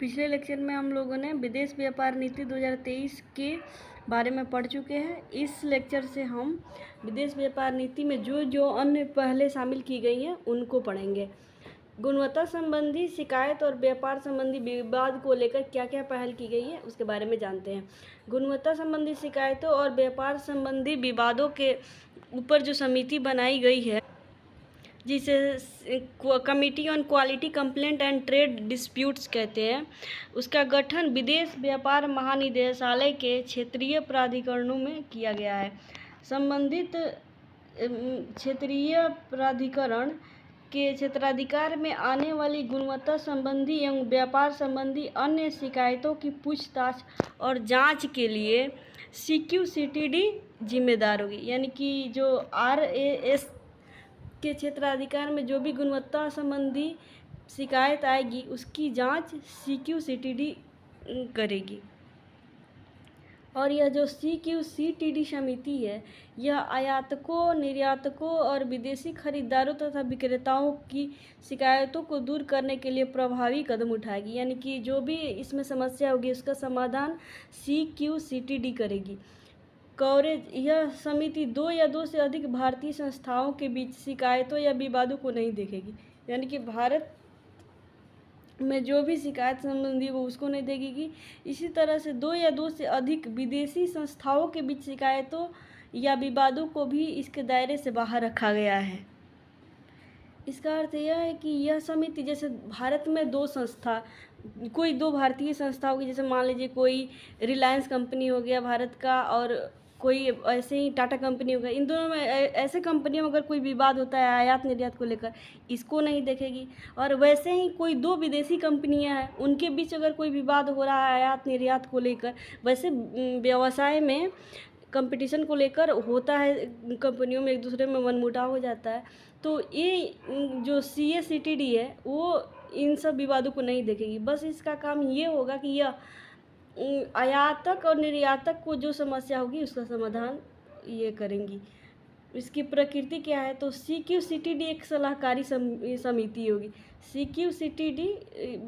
पिछले लेक्चर में हम लोगों ने विदेश व्यापार नीति 2023 के बारे में पढ़ चुके हैं। इस लेक्चर से हम विदेश व्यापार नीति में जो जो अन्य पहले शामिल की गई हैं उनको पढ़ेंगे। गुणवत्ता संबंधी शिकायत और व्यापार संबंधी विवाद को लेकर क्या क्या पहल की गई है उसके बारे में जानते हैं। गुणवत्ता संबंधी शिकायतों और व्यापार संबंधी विवादों के ऊपर जो समिति बनाई गई है, जिसे committee on quality complaint and trade disputes कहते हैं, उसका गठन विदेश व्यापार महानिदेशालय के क्षेत्रीय प्राधिकरणों में किया गया है। संबंधित क्षेत्रीय प्राधिकरण के क्षेत्राधिकार में आने वाली गुणवत्ता संबंधी एवं व्यापार संबंधी अन्य शिकायतों की पूछताछ और जांच के लिए CQCTD जिम्मेदार होगी। यानी कि जो RAS के क्षेत्राधिकार में जो भी गुणवत्ता संबंधी शिकायत आएगी उसकी जांच CQCTD करेगी। और यह जो CQCTD समिति है, यह आयातकों, निर्यातकों और विदेशी खरीदारों तथा विक्रेताओं की शिकायतों को दूर करने के लिए प्रभावी कदम उठाएगी। यानी कि जो भी इसमें समस्या होगी उसका समाधान CQCTD करेगी। कवरेज, यह समिति 2 या 2 से अधिक भारतीय संस्थाओं के बीच शिकायतों या विवादों को नहीं देखेगी। यानी कि भारत में जो भी शिकायत संबंधी वो उसको नहीं देखेगी। इसी तरह से 2 या 2 से अधिक विदेशी संस्थाओं के बीच शिकायतों या विवादों को भी इसके दायरे से बाहर रखा गया है। इसका अर्थ यह है कि यह समिति, जैसे भारत में 2 संस्था, कोई 2 भारतीय संस्था होगी, जैसे मान लीजिए कोई रिलायंस कंपनी हो गया भारत का और कोई ऐसे ही टाटा कंपनी हो गया। इन दोनों में ऐसे कंपनियों में अगर कोई विवाद होता है आयात निर्यात को लेकर, इसको नहीं देखेगी। और वैसे ही कोई 2 विदेशी कंपनियां हैं, उनके बीच अगर कोई विवाद हो रहा है आयात निर्यात को लेकर, वैसे व्यवसाय में कंपटीशन को लेकर होता है, कंपनियों में एक दूसरे में मनमुटाव हो जाता है, तो ये जो CACTD है वो इन सब विवादों को नहीं देखेगी। बस इसका काम ये होगा कि यह आयातक और निर्यातक को जो समस्या होगी उसका समाधान ये करेंगी। इसकी प्रकृति क्या है, तो CQCTD एक सलाहकारी समिति होगी। CQCTD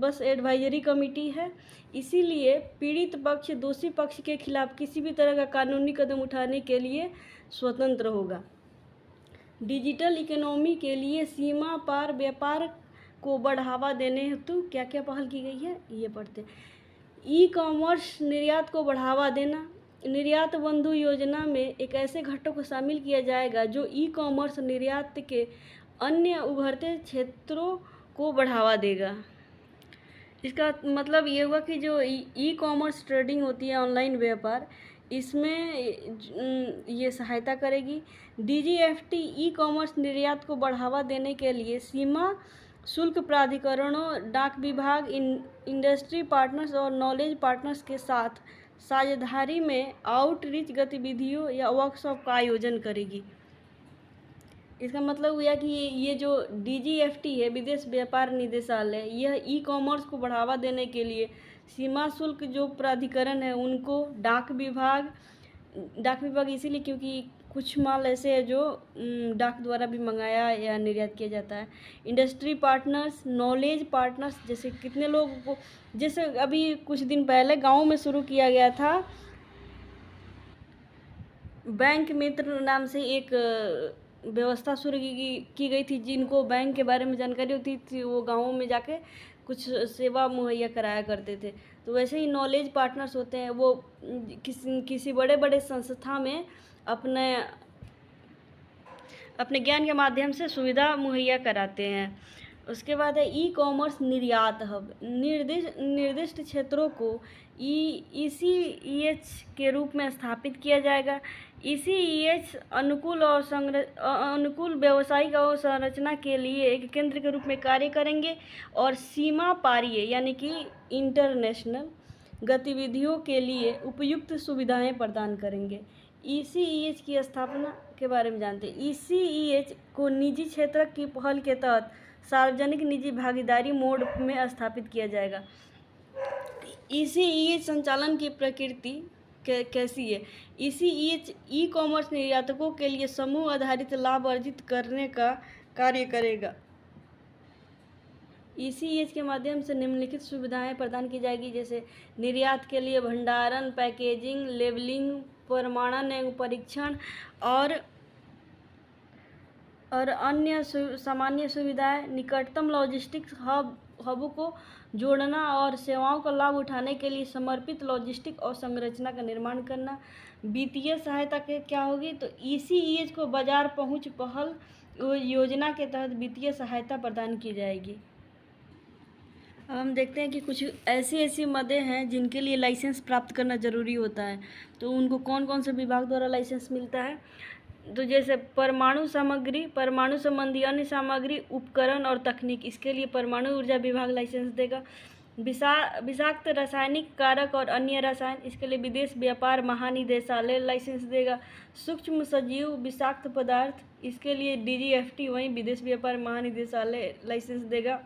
बस एडवाइजरी कमेटी है, इसीलिए पीड़ित पक्ष दोषी पक्ष के खिलाफ किसी भी तरह का कानूनी कदम उठाने के लिए स्वतंत्र होगा। डिजिटल इकोनॉमी के लिए सीमा पार व्यापार को बढ़ावा देने हेतु क्या क्या पहल की गई है ये पढ़ते हैं। ई-कॉमर्स निर्यात को बढ़ावा देना। निर्यात बंधु योजना में एक ऐसे घटक को शामिल किया जाएगा जो ई-कॉमर्स निर्यात के अन्य उभरते क्षेत्रों को बढ़ावा देगा। इसका मतलब ये हुआ कि जो ई-कॉमर्स ट्रेडिंग होती है, ऑनलाइन व्यापार, इसमें ये सहायता करेगी। DGFT ई-कॉमर्स निर्यात को बढ़ावा देने के लिए सीमा शुल्क प्राधिकरणों, डाक विभाग, इंडस्ट्री पार्टनर्स और नॉलेज पार्टनर्स के साथ साझेदारी में आउटरीच गतिविधियों या वर्कशॉप का आयोजन करेगी। इसका मतलब हुआ कि ये जो DGFT है, विदेश व्यापार निदेशालय, यह ई-कॉमर्स को बढ़ावा देने के लिए सीमा शुल्क जो प्राधिकरण है उनको, डाक विभाग इसीलिए क्योंकि कुछ माल ऐसे है जो डाक द्वारा भी मंगाया या निर्यात किया जाता है। इंडस्ट्री पार्टनर्स, नॉलेज पार्टनर्स, जैसे कितने लोगों को, जैसे अभी कुछ दिन पहले गाँव में शुरू किया गया था बैंक मित्र नाम से एक व्यवस्था शुरू की गई थी। जिनको बैंक के बारे में जानकारी होती थी वो गाँवों में जाके कुछ सेवा मुहैया कराया करते थे। तो वैसे ही नॉलेज पार्टनर्स होते हैं, वो किसी बड़े बड़े संस्था में अपने ज्ञान के माध्यम से सुविधा मुहैया कराते हैं। उसके बाद है ई-कॉमर्स निर्यात हब। निर्दिष्ट क्षेत्रों को ECEH के रूप में स्थापित किया जाएगा। ECEH अनुकूल व्यावसायिक अवसंरचना के लिए एक केंद्र के रूप में कार्य करेंगे और सीमा पारीय यानी कि इंटरनेशनल गतिविधियों के लिए उपयुक्त सुविधाएं प्रदान करेंगे। ECEH की स्थापना के बारे में जानते हैं। ECEH को निजी क्षेत्र की पहल के तहत सार्वजनिक निजी भागीदारी मोड में स्थापित किया जाएगा। ECEH संचालन की प्रकृति कैसी है? ECEH ई-कॉमर्स निर्यातकों के लिए समूह आधारित लाभ अर्जित करने का कार्य करेगा। ECH के माध्यम से निम्नलिखित सुविधाएं प्रदान की जाएगी, जैसे निर्यात के लिए भंडारण, पैकेजिंग, लेबलिंग, प्रमाणन एवं परीक्षण और अन्य सामान्य सुविधाएं, निकटतम लॉजिस्टिक्स हब को जोड़ना और सेवाओं का लाभ उठाने के लिए समर्पित लॉजिस्टिक और संरचना का निर्माण करना। वित्तीय सहायता के क्या होगी, तो ECH को बाजार पहुंच पहल योजना के तहत वित्तीय सहायता प्रदान की जाएगी। अब हम देखते हैं कि कुछ ऐसी मदें हैं जिनके लिए लाइसेंस प्राप्त करना ज़रूरी होता है, तो उनको कौन कौन से विभाग द्वारा लाइसेंस मिलता है। तो जैसे परमाणु सामग्री, परमाणु संबंधी अन्य सामग्री, उपकरण और तकनीक, इसके लिए परमाणु ऊर्जा विभाग लाइसेंस देगा। विषाक्त रासायनिक कारक और अन्य रसायन, इसके लिए विदेश व्यापार महानिदेशालय लाइसेंस देगा। सूक्ष्म सजीव विषाक्त पदार्थ, इसके लिए DGFT वहीं विदेश व्यापार महानिदेशालय लाइसेंस देगा।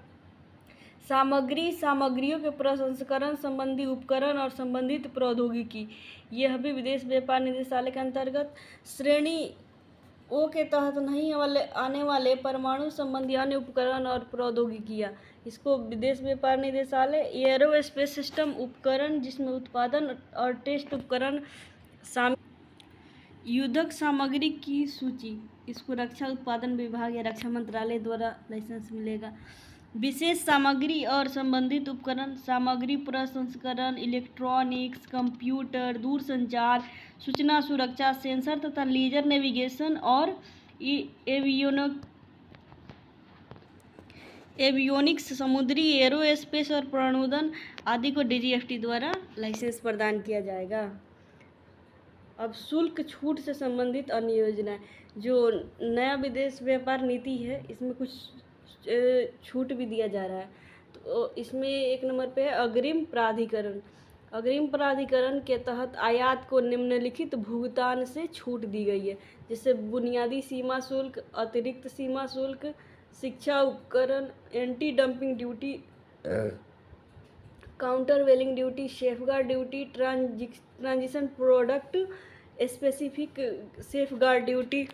सामग्रियों के प्रसंस्करण संबंधी उपकरण और संबंधित प्रौद्योगिकी, यह भी विदेश व्यापार निदेशालय के अंतर्गत। श्रेणी ओ के तहत नहीं आने वाले परमाणु संबंधी अन्य उपकरण और प्रौद्योगिकियाँ, इसको विदेश व्यापार निदेशालय। एरोस्पेस सिस्टम उपकरण, जिसमें उत्पादन और टेस्ट उपकरण शामिल। युद्धक सामग्री की सूची, इसको रक्षा उत्पादन विभाग या रक्षा मंत्रालय द्वारा लाइसेंस मिलेगा। विशेष सामग्री और संबंधित उपकरण, सामग्री प्रसंस्करण, इलेक्ट्रॉनिक्स, कंप्यूटर, दूरसंचार, सूचना सुरक्षा, सेंसर तथा लेजर नेविगेशन और एवियोनिक्स, समुद्री एरोस्पेस और प्रणोदन आदि को DGFT द्वारा लाइसेंस प्रदान किया जाएगा। अब शुल्क छूट से संबंधित अन्य योजनाएं, जो नया विदेश व्यापार नीति है, इसमें कुछ छूट भी दिया जा रहा है। तो इसमें एक नंबर पे है अग्रिम प्राधिकरण। अग्रिम प्राधिकरण के तहत आयात को निम्नलिखित भुगतान से छूट दी गई है, जैसे बुनियादी सीमा शुल्क, अतिरिक्त सीमा शुल्क, शिक्षा उपकरण, anti dumping duty, countervailing duty, safeguard duty, transition product specific safeguard duty.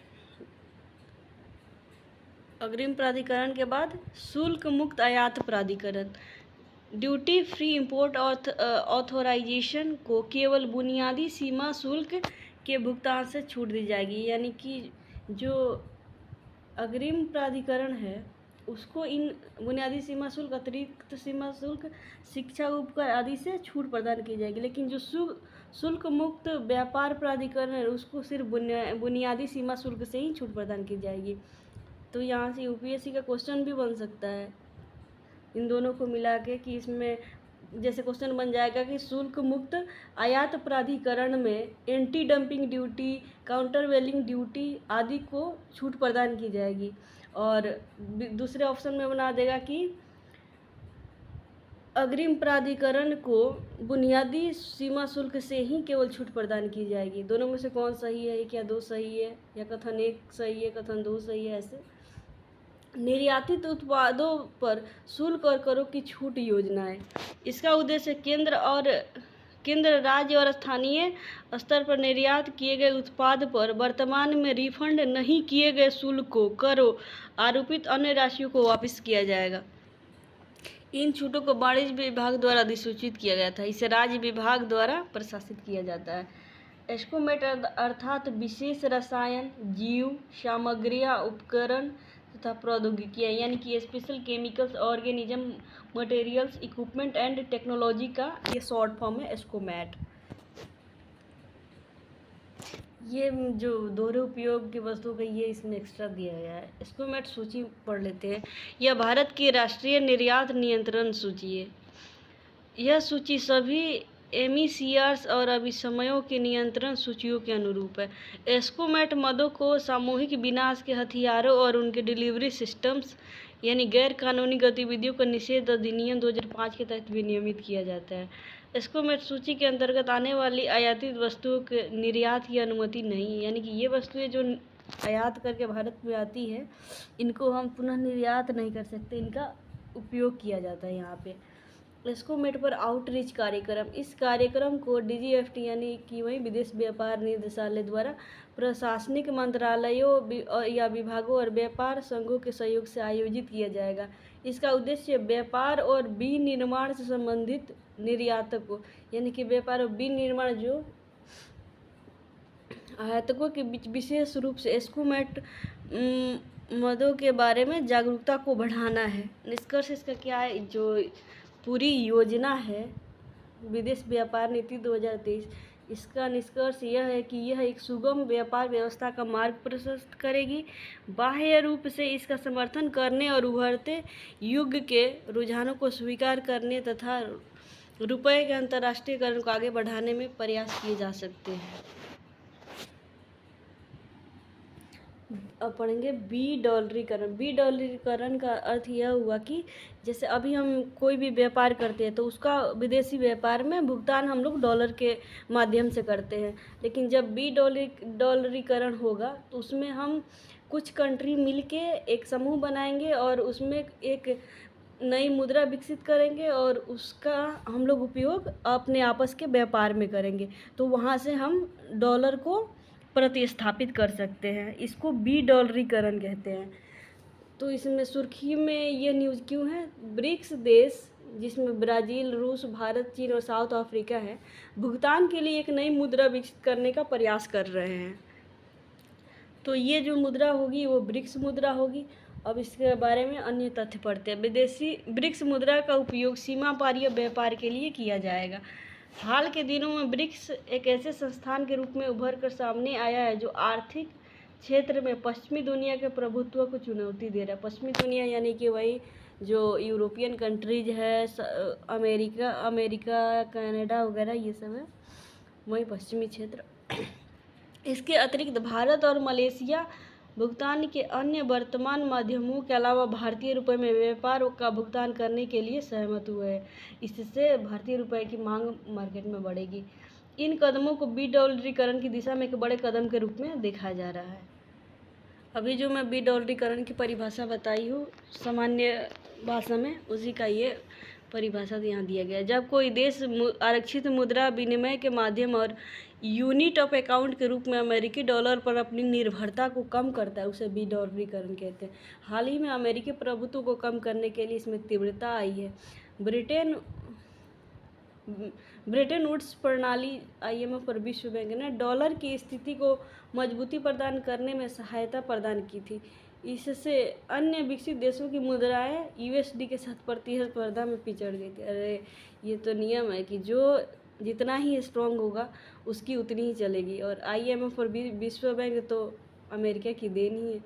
अग्रिम प्राधिकरण के बाद शुल्क मुक्त आयात प्राधिकरण। ड्यूटी फ्री इंपोर्ट ऑथोराइजेशन को केवल बुनियादी सीमा शुल्क के भुगतान से छूट दी जाएगी, यानी कि जो अग्रिम प्राधिकरण है उसको इन बुनियादी सीमा शुल्क, अतिरिक्त सीमा शुल्क, शिक्षा उपकर आदि से छूट प्रदान की जाएगी। लेकिन जो शुल्क मुक्त व्यापार प्राधिकरण है उसको सिर्फ बुनियादी सीमा शुल्क से ही छूट प्रदान की जाएगी। तो यहाँ से UPSC का क्वेश्चन भी बन सकता है इन दोनों को मिला के, कि इसमें जैसे क्वेश्चन बन जाएगा कि शुल्क मुक्त आयात प्राधिकरण में anti dumping duty, countervailing duty आदि को छूट प्रदान की जाएगी। और दूसरे ऑप्शन में बना देगा कि अग्रिम प्राधिकरण को बुनियादी सीमा शुल्क से ही केवल छूट प्रदान की जाएगी। दोनों में से कौन सही है, क्या दो सही है, या कथन एक सही है, कथन दो सही है। ऐसे निर्यातित उत्पादों पर शुल्क और करों की छूट योजनाएं, इसका उद्देश्य केंद्र, राज्य और स्थानीय स्तर पर निर्यात किए गए उत्पाद पर वर्तमान में रिफंड नहीं किए गए शुल्कों, करों, आरोपित अन्य राशियों को वापस किया जाएगा। इन छूटों को वाणिज्य विभाग द्वारा अधिसूचित किया गया था, इसे राज्य विभाग द्वारा प्रशासित किया जाता है। एस्कोमेट अर्थात विशेष रसायन, जीव, सामग्रियां, उपकरण तथा प्रौद्योगिकियाँ, यानी कि special chemicals, organism, materials, equipment and technology का ये शॉर्ट फॉर्म है एस्कोमेट। ये जो दोहरे उपयोग की वस्तुओं का ये इसमें एक्स्ट्रा दिया गया है। एस्कोमेट सूची पढ़ लेते हैं। यह भारत की राष्ट्रीय निर्यात नियंत्रण सूची है। यह सूची सभी MECRs और अभिसमयों के नियंत्रण सूचियों के अनुरूप है। एस्कोमेट मदों को सामूहिक विनाश के हथियारों और उनके डिलीवरी सिस्टम्स यानी गैर कानूनी गतिविधियों का निषेध अधिनियम 2005 के तहत विनियमित किया जाता है। एस्कोमेट सूची के अंतर्गत आने वाली आयातित वस्तुओं के निर्यात की अनुमति नहीं है, यानी कि ये वस्तुएं जो आयात करके भारत में आती है इनको हम पुनः निर्यात नहीं कर सकते, इनका उपयोग किया जाता है यहाँ पे। एस्कोमेट पर आउटरीच कार्यक्रम, इस कार्यक्रम को DGFT यानी कि वही विदेश व्यापार निदेशालय द्वारा प्रशासनिक मंत्रालयों या विभागों और व्यापार संघों के सहयोग से आयोजित किया जाएगा। इसका उद्देश्य व्यापार और विनिर्माण से संबंधित निर्यातकों, यानी कि व्यापार और विनिर्माण जो आयातकों के बीच विशेष रूप से एस्कुमेट मदों के बारे में जागरूकता को बढ़ाना है। निष्कर्ष इसका क्या है, जो पूरी योजना है विदेश व्यापार नीति 2023, इसका निष्कर्ष यह है कि यह एक सुगम व्यापार व्यवस्था का मार्ग प्रशस्त करेगी। बाह्य रूप से इसका समर्थन करने और उभरते युग के रुझानों को स्वीकार करने तथा रुपये के अंतर्राष्ट्रीयकरण को आगे बढ़ाने में प्रयास किए जा सकते हैं। अब पढ़ेंगे बी-डॉलरीकरण। बी-डॉलरीकरण का अर्थ यह हुआ कि जैसे अभी हम कोई भी व्यापार करते हैं तो उसका विदेशी व्यापार में भुगतान हम लोग डॉलर के माध्यम से करते हैं, लेकिन जब बी-डॉलरीकरण होगा तो उसमें हम कुछ कंट्री मिलके एक समूह बनाएंगे और उसमें एक नई मुद्रा विकसित करेंगे और उसका हम लोग उपयोग अपने आपस के व्यापार में करेंगे, तो वहाँ से हम डॉलर को प्रतिस्थापित कर सकते हैं। इसको बी-डॉलरीकरण कहते हैं। तो इसमें सुर्खी में ये न्यूज़ क्यों है, ब्रिक्स देश जिसमें ब्राज़ील, रूस, भारत, चीन और साउथ अफ्रीका है, भुगतान के लिए एक नई मुद्रा विकसित करने का प्रयास कर रहे हैं। तो ये जो मुद्रा होगी वो ब्रिक्स मुद्रा होगी। अब इसके बारे में अन्य तथ्य पढ़ते हैं। विदेशी ब्रिक्स मुद्रा का उपयोग सीमा पारीय व्यापार के लिए किया जाएगा। हाल के दिनों में ब्रिक्स एक ऐसे संस्थान के रूप में उभर कर सामने आया है जो आर्थिक क्षेत्र में पश्चिमी दुनिया के प्रभुत्व को चुनौती दे रहा है। पश्चिमी दुनिया यानी कि वही जो यूरोपियन कंट्रीज है, अमेरिका, कनाडा वगैरह ये सब है, वही पश्चिमी क्षेत्र। इसके अतिरिक्त भारत और मलेशिया भुगतान के अन्य वर्तमान माध्यमों के अलावा भारतीय रुपये में व्यापार का भुगतान करने के लिए सहमत हुए हैं। इससे भारतीय रुपये की मांग मार्केट में बढ़ेगी। इन कदमों को बी-डॉलरीकरण की दिशा में एक बड़े कदम के रूप में देखा जा रहा है। अभी जो मैं बी-डॉलरीकरण की परिभाषा बताई हूँ सामान्य भाषा में, उसी का ये परिभाषा यहाँ दिया गया है। जब कोई देश आरक्षित मुद्रा विनिमय के माध्यम और यूनिट ऑफ अकाउंट के रूप में अमेरिकी डॉलर पर अपनी निर्भरता को कम करता है, उसे बी-डॉलरीकरण कहते हैं। हाल ही में अमेरिकी प्रभुत्व को कम करने के लिए इसमें तीव्रता आई है। ब्रेटन वुड्स प्रणाली IMF और विश्व बैंक ने डॉलर की स्थिति को मजबूती प्रदान करने में सहायता प्रदान की थी। इससे अन्य विकसित देशों की मुद्राएं USD के साथ प्रतिस्पर्धा में पिछड़ गई थी। अरे ये तो नियम है कि जो जितना ही स्ट्रॉन्ग होगा उसकी उतनी ही चलेगी, और IMF और विश्व बैंक तो अमेरिका की देन ही है।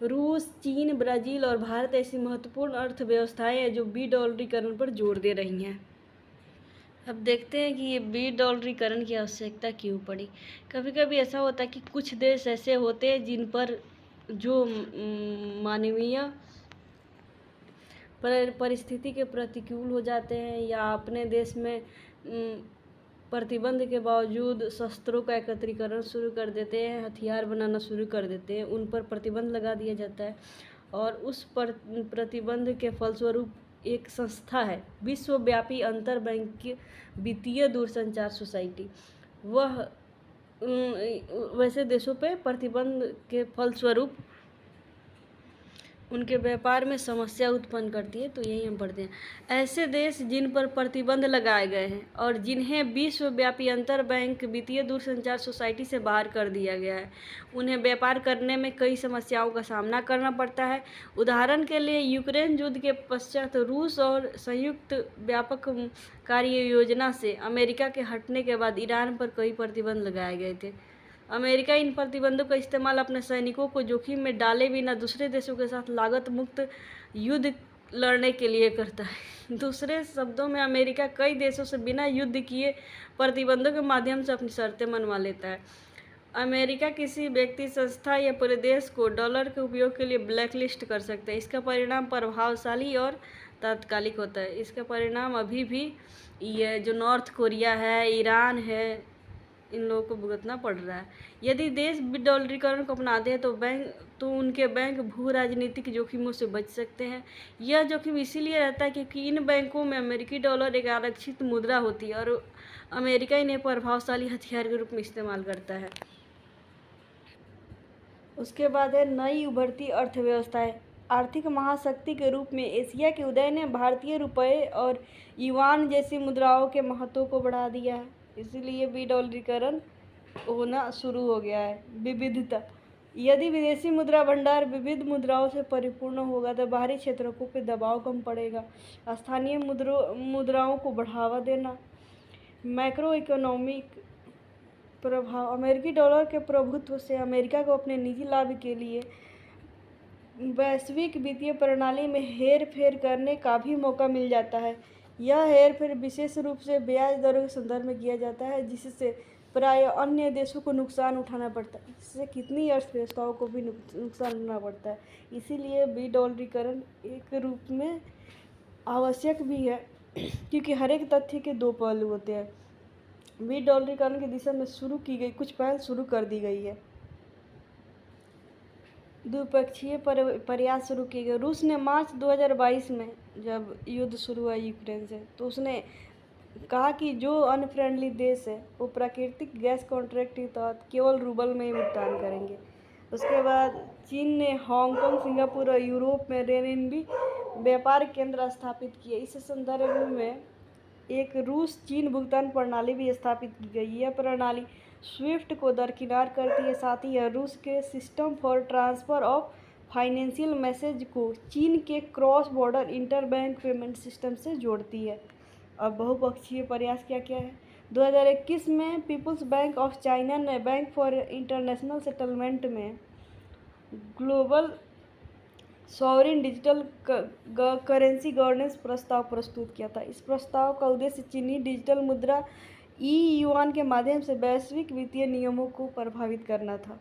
रूस, चीन, ब्राज़ील और भारत ऐसी महत्वपूर्ण अर्थव्यवस्थाएं हैं जो बी-डॉलरीकरण पर जोर दे रही हैं। अब देखते हैं कि ये बी-डॉलरीकरण की आवश्यकता क्यों पड़ी। कभी कभी ऐसा होता है कि कुछ देश ऐसे होते हैं जिन पर जो मानवीय परिस्थिति के प्रतिकूल हो जाते हैं या अपने देश में प्रतिबंध के बावजूद शस्त्रों का एकत्रीकरण शुरू कर देते हैं, हथियार बनाना शुरू कर देते हैं, उन पर प्रतिबंध लगा दिया जाता है। और उस प्रतिबंध के फलस्वरूप एक संस्था है विश्वव्यापी अंतरबैंकीय वित्तीय दूरसंचार सोसाइटी, वह वैसे देशों पे प्रतिबंध के फलस्वरूप उनके व्यापार में समस्या उत्पन्न करती है। तो यही हम पढ़ते हैं। ऐसे देश जिन पर प्रतिबंध लगाए गए हैं और जिन्हें विश्वव्यापी अंतरबैंक वित्तीय दूरसंचार सोसाइटी से बाहर कर दिया गया है, उन्हें व्यापार करने में कई समस्याओं का सामना करना पड़ता है। उदाहरण के लिए यूक्रेन युद्ध के पश्चात रूस और संयुक्त व्यापक कार्य योजना से अमेरिका के हटने के बाद ईरान पर कई प्रतिबंध लगाए गए थे। अमेरिका इन प्रतिबंधों का इस्तेमाल अपने सैनिकों को जोखिम में डाले बिना दूसरे देशों के साथ लागत मुक्त युद्ध लड़ने के लिए करता है। दूसरे शब्दों में अमेरिका कई देशों से बिना युद्ध किए प्रतिबंधों के माध्यम से अपनी शर्तें मनवा लेता है। अमेरिका किसी व्यक्ति, संस्था या पूरे देश को डॉलर के उपयोग के लिए ब्लैकलिस्ट कर सकता है। इसका परिणाम प्रभावशाली और तात्कालिक होता है। इसका परिणाम अभी भी ये जो नॉर्थ कोरिया है, ईरान है, इन लोगों को भुगतना पड़ रहा है। यदि देश डॉलरीकरण को अपनाते हैं तो उनके बैंक भू राजनीतिक जोखिमों से बच सकते हैं। यह जोखिम इसीलिए रहता है क्योंकि इन बैंकों में अमेरिकी डॉलर एक आरक्षित मुद्रा होती है और अमेरिका इन्हें प्रभावशाली हथियार के रूप में इस्तेमाल करता है। उसके बाद है नई उभरती अर्थव्यवस्थाएं। आर्थिक महाशक्ति के रूप में एशिया के उदय ने भारतीय रुपये और युआन जैसी मुद्राओं के महत्व को बढ़ा दिया है। इसीलिए विडॉलरीकरण होना शुरू हो गया है। विविधता, यदि विदेशी मुद्रा भंडार विविध मुद्राओं से परिपूर्ण होगा तो बाहरी क्षेत्रों पे दबाव कम पड़ेगा। स्थानीय मुद्राओं को बढ़ावा देना। मैक्रो इकोनॉमिक प्रभाव, अमेरिकी डॉलर के प्रभुत्व से अमेरिका को अपने निजी लाभ के लिए वैश्विक वित्तीय प्रणाली में हेर फेर करने का भी मौका मिल जाता है। यह हेर फेर विशेष रूप से ब्याज दरों के संदर्भ में किया जाता है, जिससे प्राय अन्य देशों को नुकसान उठाना पड़ता है। इससे कितनी अर्थव्यवस्थाओं को भी नुकसान उठाना पड़ता है। इसीलिए विडॉलरीकरण एक रूप में आवश्यक भी है, क्योंकि हर एक तथ्य के दो पहलू होते हैं। विडॉलरीकरण की दिशा में शुरू की गई कुछ पहल शुरू कर दी गई है। द्विपक्षीय प्रयास शुरू किए गए। रूस ने मार्च 2022 में जब युद्ध शुरू हुआ यूक्रेन से, तो उसने कहा कि जो अनफ्रेंडली देश है वो प्राकृतिक गैस कॉन्ट्रैक्ट के तहत केवल रूबल में ही भुगतान करेंगे। उसके बाद चीन ने हांगकांग, सिंगापुर और यूरोप में रेनबी व्यापार केंद्र स्थापित किए। इस संदर्भ में एक रूस चीन भुगतान प्रणाली भी स्थापित की गई। यह प्रणाली स्विफ्ट को दरकिनार करती है, साथ ही यह रूस के system for transfer of financial message को चीन के cross border interbank payment system से जोड़ती है। अब बहुपक्षीय प्रयास क्या क्या है। 2021 में पीपुल्स बैंक ऑफ चाइना ने बैंक फॉर इंटरनेशनल सेटलमेंट में global sovereign digital currency governance प्रस्ताव प्रस्तुत किया था। इस प्रस्ताव का उद्देश्य चीनी डिजिटल मुद्रा ई-युआन के माध्यम से वैश्विक वित्तीय नियमों को प्रभावित करना था।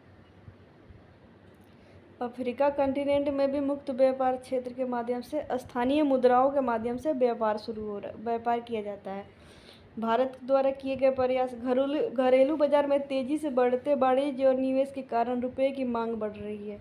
अफ्रीका कंटिनेंट में भी मुक्त व्यापार क्षेत्र के माध्यम से स्थानीय मुद्राओं के माध्यम से व्यापार किया जाता है। भारत द्वारा किए गए प्रयास। घरेलू बाजार में तेजी से बढ़ते वाणिज्य और निवेश के कारण रुपये की मांग बढ़ रही है।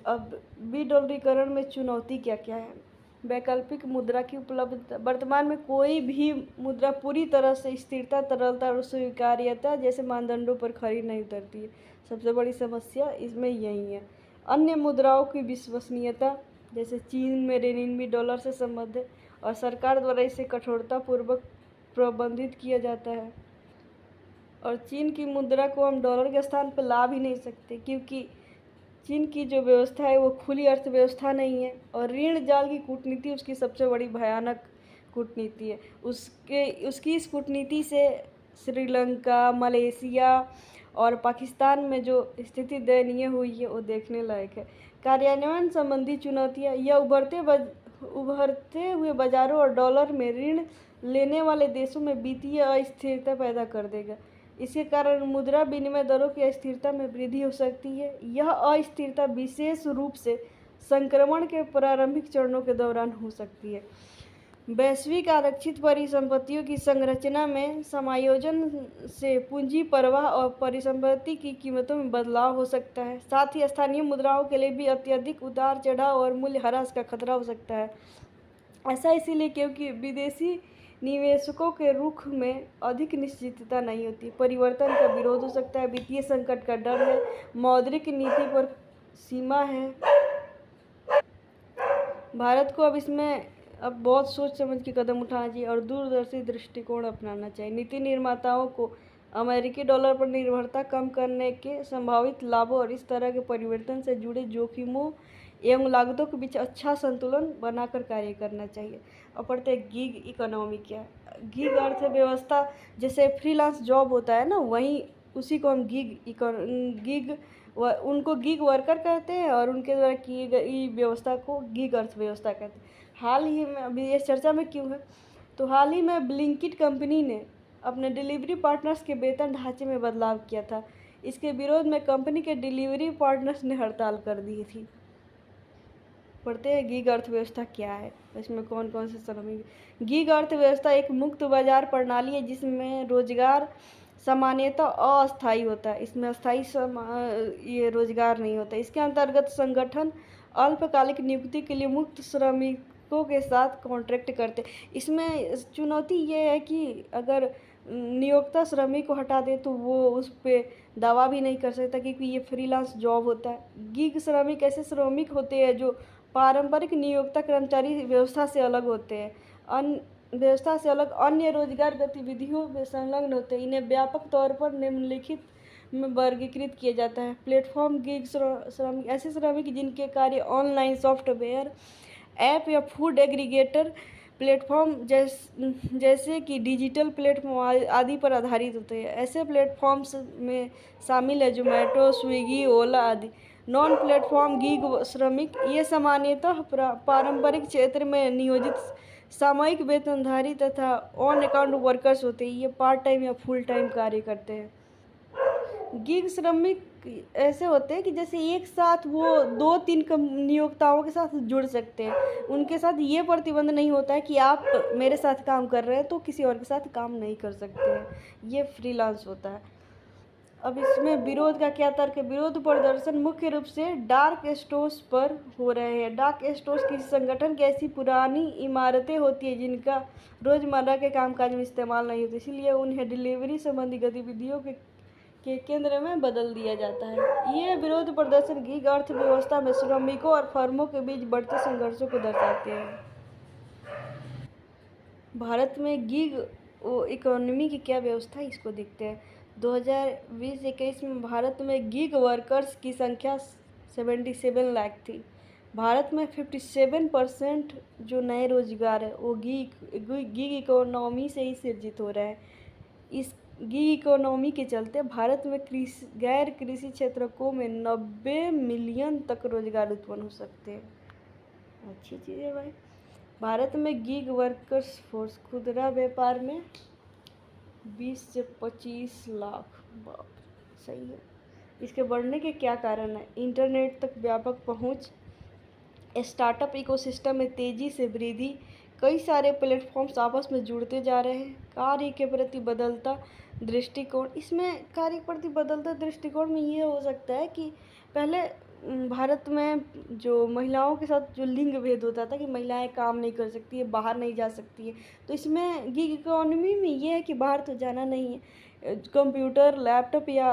अब विडॉलरीकरण में चुनौती क्या क्या है। वैकल्पिक मुद्रा की उपलब्धता। वर्तमान में कोई भी मुद्रा पूरी तरह से स्थिरता, तरलता और स्वीकार्यता जैसे मानदंडों पर खरी नहीं उतरती है। सबसे बड़ी समस्या इसमें यही है। अन्य मुद्राओं की विश्वसनीयता, जैसे चीन में रेनबी डॉलर से संबद्ध है और सरकार द्वारा इसे कठोरतापूर्वक प्रबंधित किया जाता है। और चीन की मुद्रा को हम डॉलर के स्थान पर ला भी नहीं सकते, क्योंकि चीन की जो व्यवस्था है वो खुली अर्थव्यवस्था नहीं है और ऋण जाल की कूटनीति उसकी सबसे बड़ी भयानक कूटनीति है। उसकी इस कूटनीति से श्रीलंका, मलेशिया और पाकिस्तान में जो स्थिति दयनीय हुई है वो देखने लायक है। कार्यान्वयन संबंधी चुनौतियाँ। यह उभरते हुए बाजारों और डॉलर में ऋण लेने वाले देशों में वित्तीय अस्थिरता पैदा कर देगा। इसके कारण मुद्रा विनिमय दरों की अस्थिरता में वृद्धि हो सकती है। यह अस्थिरता विशेष रूप से संक्रमण के प्रारंभिक चरणों के दौरान हो सकती है। वैश्विक आरक्षित परिसंपत्तियों की संरचना में समायोजन से पूंजी प्रवाह और परिसंपत्ति की कीमतों में बदलाव हो सकता है। साथ ही स्थानीय मुद्राओं के लिए भी अत्यधिक उतार चढ़ाव और मूल्य ह्रास का खतरा हो सकता है। ऐसा इसीलिए क्योंकि विदेशी निवेशकों के रुख में अधिक निश्चितता नहीं होती। परिवर्तन का विरोध हो सकता है, वित्तीय संकट का डर है, मौद्रिक नीति पर सीमा है। भारत को अब बहुत सोच समझ के कदम उठाना चाहिए और दूरदर्शी दृष्टिकोण अपनाना चाहिए। नीति निर्माताओं को अमेरिकी डॉलर पर निर्भरता कम करने के संभावित लाभों और इस तरह के परिवर्तन से जुड़े जोखिमों एवं लागतों के बीच अच्छा संतुलन बनाकर कार्य करना चाहिए। और पढ़ते हैं गिग इकोनॉमी क्या है। गिग अर्थव्यवस्था, जैसे फ्रीलांस जॉब होता है ना, वहीं उसी को हम उनको गिग वर्कर कहते हैं और उनके द्वारा की गई व्यवस्था को गिग अर्थव्यवस्था कहते हैं। हाल ही में, अभी ये चर्चा में क्यों है, तो हाल ही में ब्लिंकिट कंपनी ने अपने डिलीवरी पार्टनर्स के वेतन ढांचे में बदलाव किया था। इसके विरोध में कंपनी के डिलीवरी पार्टनर्स ने हड़ताल कर दी थी। पढ़ते हैं गिग अर्थव्यवस्था क्या है, इसमें कौन कौन से श्रमिक। गिग अर्थव्यवस्था एक मुक्त बाजार प्रणाली है जिसमें रोजगार सामान्यतः अस्थायी होता है। इसमें अस्थायी ये रोजगार नहीं होता। इसके अंतर्गत संगठन अल्पकालिक नियुक्ति के लिए मुक्त श्रमिकों के साथ कॉन्ट्रैक्ट करते। इसमें चुनौती ये है कि अगर नियोक्ता श्रमिक को हटा दे तो वो उस पे दावा भी नहीं कर सकता, क्योंकि ये फ्रीलांस जॉब होता है। गिग श्रमिक ऐसे श्रमिक होते हैं जो पारंपरिक नियोक्ता कर्मचारी व्यवस्था से अलग होते हैं, व्यवस्था से अलग अन्य रोजगार गतिविधियों में संलग्न होते हैं। इन्हें व्यापक तौर पर निम्नलिखित में वर्गीकृत किया जाता है। प्लेटफॉर्म गिग श्रमिक ऐसे श्रमिक जिनके कार्य ऑनलाइन सॉफ्टवेयर, ऐप या फूड एग्रीगेटर प्लेटफॉर्म जैसे कि डिजिटल प्लेटफॉर्म आदि पर आधारित होते हैं। ऐसे प्लेटफॉर्म्स में शामिल है जोमेटो, स्विगी, ओला आदि। नॉन प्लेटफॉर्म गिग श्रमिक ये सामान्यतः पारंपरिक क्षेत्र में नियोजित सामयिक वेतनधारी तथा ऑन अकाउंट वर्कर्स होते हैं। ये पार्ट टाइम या फुल टाइम कार्य करते हैं। गिग श्रमिक ऐसे होते हैं कि जैसे एक साथ वो 2-3 नियोक्ताओं के साथ जुड़ सकते हैं। उनके साथ ये प्रतिबंध नहीं होता है कि आप मेरे साथ काम कर रहे हैं तो किसी और के साथ काम नहीं कर सकते हैं। ये फ्रीलांस होता है। अब इसमें विरोध का क्या तर्क है? विरोध प्रदर्शन मुख्य रूप से डार्क स्टोर्स पर हो रहे हैं। डार्क स्टोर्स किसी संगठन की ऐसी पुरानी इमारतें होती है जिनका रोजमर्रा के कामकाज में इस्तेमाल नहीं होता, इसलिए उन्हें डिलीवरी संबंधी गतिविधियों के केंद्र में बदल दिया जाता है। ये विरोध प्रदर्शन गिग अर्थव्यवस्था में श्रमिकों और फर्मों के बीच बढ़ते संघर्षों को दर्शाते हैं। भारत में गिग इकोनॉमी की क्या व्यवस्था है, इसको देखते हैं। 2020-21 में भारत में गिग वर्कर्स की संख्या 77 लाख थी। भारत में 57% जो नए रोजगार है वो गिग इकोनॉमी से ही सृजित हो रहा है। इस गिग इकोनॉमी के चलते भारत में गैर कृषि क्षेत्रों में 90 मिलियन तक रोजगार उत्पन्न हो सकते हैं। अच्छी चीज़ है भाई। भारत में गिग वर्कर्स फोर्स खुदरा व्यापार में 20 से 25 लाख, बाप सही है। इसके बढ़ने के क्या कारण है? इंटरनेट तक व्यापक पहुंच, स्टार्टअप इकोसिस्टम में तेज़ी से वृद्धि, कई सारे प्लेटफॉर्म्स आपस में जुड़ते जा रहे हैं, कार्य के प्रति बदलता दृष्टिकोण। इसमें कार्य के प्रति बदलता दृष्टिकोण में ये हो सकता है कि पहले भारत में जो महिलाओं के साथ जो लिंग भेद होता था कि महिलाएं काम नहीं कर सकती है, बाहर नहीं जा सकती है, तो इसमें गिग इकोनॉमी में ये है कि बाहर तो जाना नहीं है, कंप्यूटर, लैपटॉप या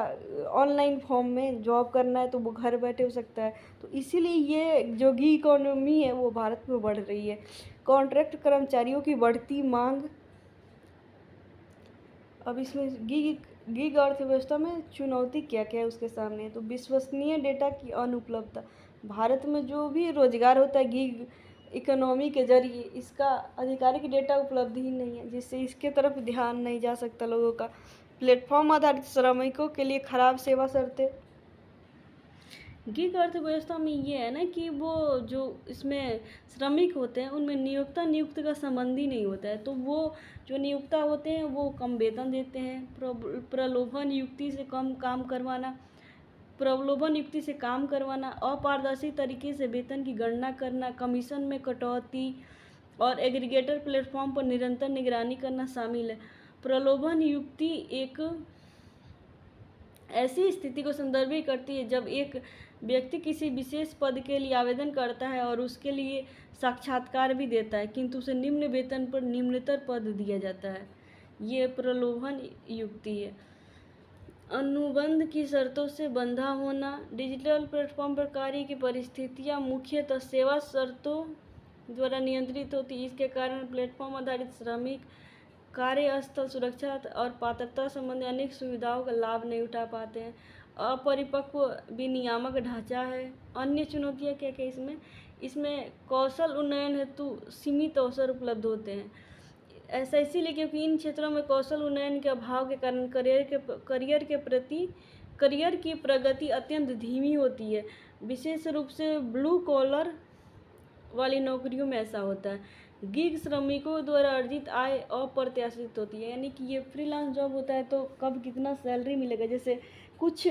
ऑनलाइन फॉर्म में जॉब करना है तो वो घर बैठे हो सकता है। तो इसीलिए ये जो गिग इकोनॉमी है वो भारत में बढ़ रही है। कॉन्ट्रैक्ट कर्मचारियों की बढ़ती मांग। अब इसमें गिग अर्थव्यवस्था में चुनौती क्या क्या है उसके सामने, तो विश्वसनीय डेटा की अनुपलब्धता। भारत में जो भी रोजगार होता है गिग इकोनॉमी के जरिए, इसका आधिकारिक डेटा उपलब्ध ही नहीं है, जिससे इसके तरफ ध्यान नहीं जा सकता लोगों का। प्लेटफॉर्म आधारित श्रमिकों के लिए खराब सेवा शर्तें। गिग अर्थव्यवस्था में ये है ना कि वो जो इसमें श्रमिक होते हैं उनमें नियुक्त का संबंध ही नहीं होता है, तो वो जो नियोक्ता होते हैं वो कम वेतन देते हैं। प्रलोभन युक्ति से काम करवाना, अपारदर्शी तरीके से वेतन की गणना करना, कमीशन में कटौती और एग्रीगेटर प्लेटफॉर्म पर निरंतर निगरानी करना शामिल है। प्रलोभन युक्ति एक ऐसी स्थिति को संदर्भित करती है जब एक व्यक्ति किसी विशेष पद के लिए आवेदन करता है और उसके लिए साक्षात्कार भी देता है, किंतु उसे निम्न वेतन पर निम्नतर पद दिया जाता है। ये प्रलोभन युक्ति है। अनुबंध की शर्तों से बंधा होना। डिजिटल प्लेटफॉर्म पर कार्य की परिस्थितियाँ मुख्यतः सेवा शर्तों द्वारा नियंत्रित होती है। इसके कारण प्लेटफॉर्म आधारित श्रमिक कार्यस्थल सुरक्षा और पात्रता संबंधी अनेक सुविधाओं का लाभ नहीं उठा पाते हैं। अपरिपक्व विनियामक ढांचा है। अन्य चुनौतियाँ क्या क्या इसमें कौशल उन्नयन हेतु सीमित अवसर उपलब्ध होते हैं। ऐसा इसीलिए क्योंकि इन क्षेत्रों में कौशल उन्नयन के अभाव के कारण करियर की प्रगति अत्यंत धीमी होती है। विशेष रूप से ब्लू कॉलर वाली नौकरियों में ऐसा होता है। गिग श्रमिकों द्वारा अर्जित आय अप्रत्याशित होती है, यानी कि ये फ्रीलांस जॉब होता है तो कब कितना सैलरी मिलेगा। जैसे कुछ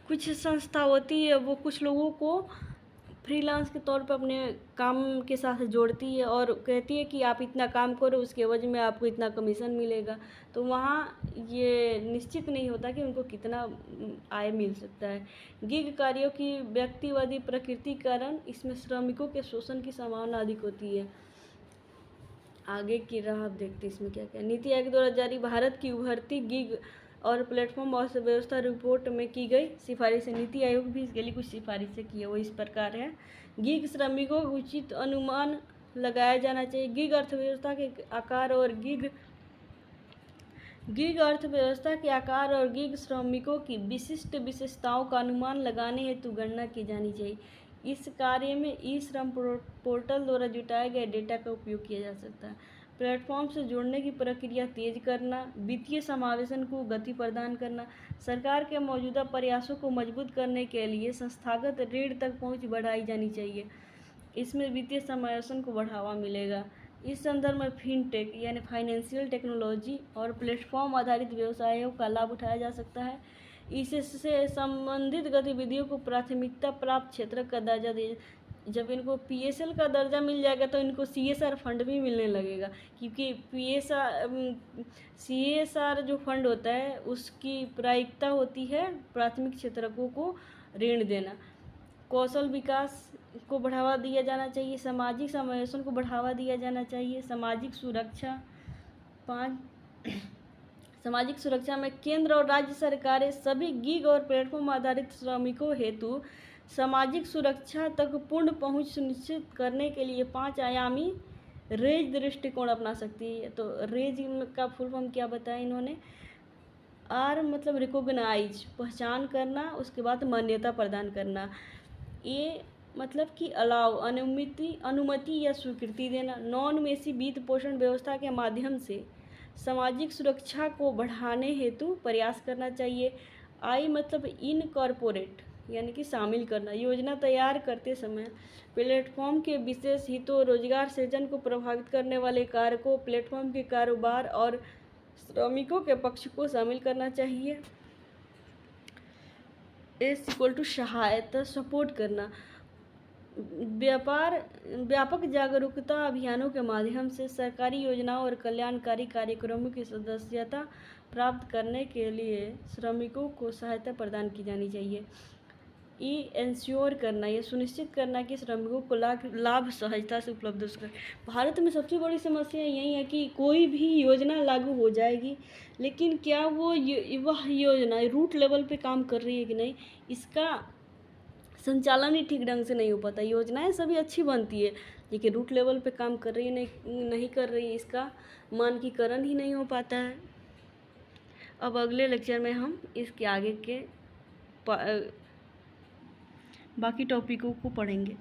कुछ संस्था होती है वो कुछ लोगों को फ्रीलांस के तौर पे अपने काम के साथ जोड़ती है और कहती है कि आप इतना काम करो, उसके एवज में आपको इतना कमीशन मिलेगा। तो वहाँ ये निश्चित नहीं होता कि उनको कितना आय मिल सकता है। गिग कार्यों की व्यक्तिवादी प्रकृति के कारण इसमें श्रमिकों के शोषण की संभावना अधिक होती है। आगे की राह अब देखते हैं इसमें क्या क्या। नीति आयोग द्वारा जारी भारत की उभरती गिग और प्लेटफॉर्म अर्थव्यवस्था रिपोर्ट में की गई सिफारिश है। नीति आयोग भी इसके लिए कुछ सिफारिशें की है, वो इस प्रकार है। गिग श्रमिकों का उचित अनुमान लगाया जाना चाहिए। गिग अर्थव्यवस्था के आकार और गिग अर्थव्यवस्था के आकार और गिग श्रमिकों की विशिष्ट विशेषताओं का अनुमान लगाने हेतु गणना की जानी चाहिए। इस कार्य में ई श्रम पोर्टल द्वारा जुटाए गए डेटा का उपयोग किया जा सकता है। प्लेटफॉर्म से जोड़ने की प्रक्रिया तेज करना, वित्तीय समावेशन को गति प्रदान करना, सरकार के मौजूदा प्रयासों को मजबूत करने के लिए संस्थागत ऋण तक पहुंच बढ़ाई जानी चाहिए। इसमें वित्तीय समावेशन को बढ़ावा मिलेगा। इस संदर्भ में फिनटेक यानी फाइनेंशियल टेक्नोलॉजी और प्लेटफॉर्म आधारित व्यवसायों का लाभ उठाया जा सकता है। इससे संबंधित गतिविधियों को प्राथमिकता प्राप्त क्षेत्र का दर्जा दिया। जब इनको PSL का दर्जा मिल जाएगा तो इनको CSR फंड भी मिलने लगेगा, क्योंकि CSR जो फंड होता है उसकी प्रायिकता होती है प्राथमिक क्षेत्रकों को ऋण देना। कौशल विकास को बढ़ावा दिया जाना चाहिए। सामाजिक समावेशन को बढ़ावा दिया जाना चाहिए। सामाजिक सुरक्षा 5 सामाजिक सुरक्षा में केंद्र और राज्य सरकारें सभी गिग और प्लेटफॉर्म आधारित श्रमिकों हेतु सामाजिक सुरक्षा तक पूर्ण पहुंच सुनिश्चित करने के लिए 5 आयामी रेज दृष्टिकोण अपना सकती है। तो रेज का फुल फॉर्म क्या बताया इन्होंने? R मतलब रिकॉग्नाइज, पहचान करना, उसके बाद मान्यता प्रदान करना। A मतलब कि अलाउ, अनुमति या स्वीकृति देना। नॉन इन्वेसिव वित्त पोषण व्यवस्था के माध्यम से सामाजिक सुरक्षा को बढ़ाने हेतु प्रयास करना चाहिए। I मतलब इनकॉर्पोरेट यानी कि शामिल करना। योजना तैयार करते समय प्लेटफॉर्म के विशेष हितों और रोजगार सृजन को प्रभावित करने वाले कारकों, प्लेटफॉर्म के कारोबार और श्रमिकों के पक्ष को शामिल करना चाहिए। S= सहायता, सपोर्ट करना। व्यापक जागरूकता अभियानों के माध्यम से सरकारी योजनाओं और कल्याणकारी कार्यक्रमों की सदस्यता प्राप्त करने के लिए श्रमिकों को सहायता प्रदान की जानी चाहिए। इंश्योर करना, यह सुनिश्चित करना कि श्रमिकों को लाभ सहजता से उपलब्ध हो सके। भारत में सबसे बड़ी समस्या यही है कि कोई भी योजना लागू हो जाएगी, लेकिन क्या वह योजना रूट लेवल पे काम कर रही है कि नहीं, इसका संचालन ही ठीक ढंग से नहीं हो पाता। योजनाएं सभी अच्छी बनती है, लेकिन रूट लेवल पे काम कर रही है नहीं कर रही है, इसका मानकीकरण ही नहीं हो पाता है। अब अगले लेक्चर में हम इसके आगे के बाकी टॉपिकों को पढ़ेंगे।